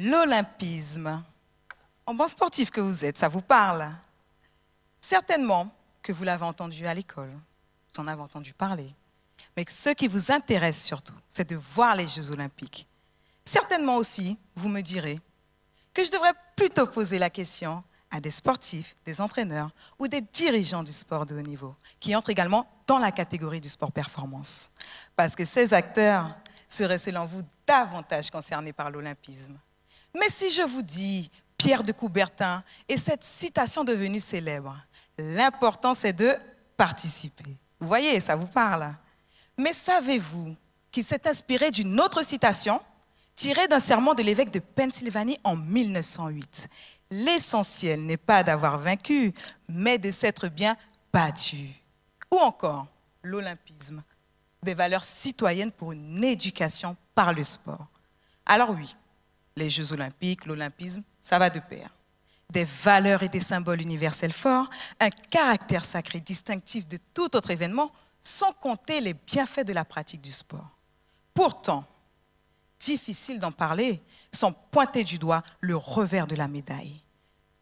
L'olympisme. En bon sportif que vous êtes, ça vous parle? Certainement que vous l'avez entendu à l'école, vous en avez entendu parler. Mais ce qui vous intéresse surtout, c'est de voir les Jeux olympiques. Certainement aussi, vous me direz que je devrais plutôt poser la question à des sportifs, des entraîneurs ou des dirigeants du sport de haut niveau, qui entrent également dans la catégorie du sport performance. Parce que ces acteurs seraient selon vous davantage concernés par l'olympisme. Mais si je vous dis Pierre de Coubertin et cette citation devenue célèbre, l'important c'est de participer. Vous voyez, ça vous parle. Mais savez-vous qu'il s'est inspiré d'une autre citation tirée d'un sermon de l'évêque de Pennsylvanie en 1908? L'essentiel n'est pas d'avoir vaincu, mais de s'être bien battu. Ou encore, l'olympisme, des valeurs citoyennes pour une éducation par le sport. Alors oui, les Jeux olympiques, l'olympisme, ça va de pair. Des valeurs et des symboles universels forts, un caractère sacré distinctif de tout autre événement, sans compter les bienfaits de la pratique du sport. Pourtant, difficile d'en parler sans pointer du doigt le revers de la médaille.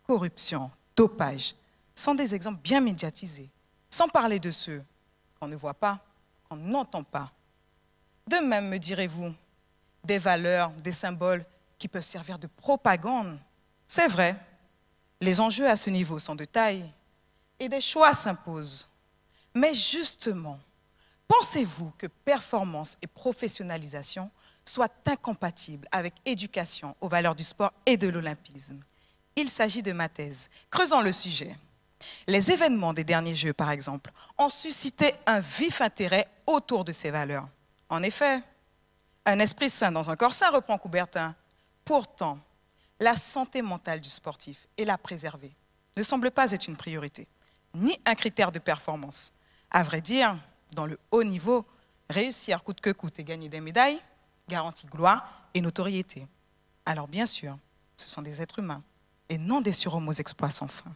Corruption, dopage sont des exemples bien médiatisés, sans parler de ceux qu'on ne voit pas, qu'on n'entend pas. De même, me direz-vous, des valeurs, des symboles qui peuvent servir de propagande. C'est vrai, les enjeux à ce niveau sont de taille et des choix s'imposent. Mais justement, pensez-vous que performance et professionnalisation soient incompatibles avec éducation aux valeurs du sport et de l'olympisme? Il s'agit de ma thèse. Creusons le sujet. Les événements des derniers Jeux, par exemple, ont suscité un vif intérêt autour de ces valeurs. En effet, un esprit sain dans un corps sain, reprend Coubertin. Pourtant, la santé mentale du sportif et la préserver ne semble pas être une priorité, ni un critère de performance. À vrai dire, dans le haut niveau, réussir coûte que coûte et gagner des médailles garantit gloire et notoriété. Alors bien sûr, ce sont des êtres humains et non des surhommes aux exploits sans fin.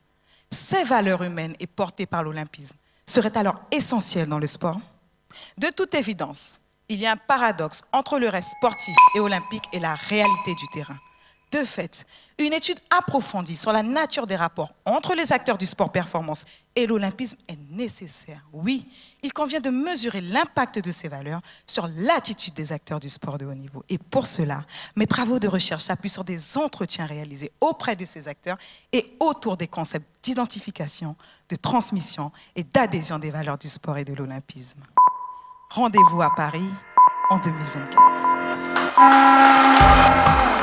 Ces valeurs humaines et portées par l'olympisme seraient alors essentielles dans le sport. De toute évidence, il y a un paradoxe entre le reste sportif et olympique et la réalité du terrain. De fait, une étude approfondie sur la nature des rapports entre les acteurs du sport performance et l'olympisme est nécessaire. Oui, il convient de mesurer l'impact de ces valeurs sur l'attitude des acteurs du sport de haut niveau. Et pour cela, mes travaux de recherche s'appuient sur des entretiens réalisés auprès de ces acteurs et autour des concepts d'identification, de transmission et d'adhésion des valeurs du sport et de l'olympisme. Rendez-vous à Paris en 2024.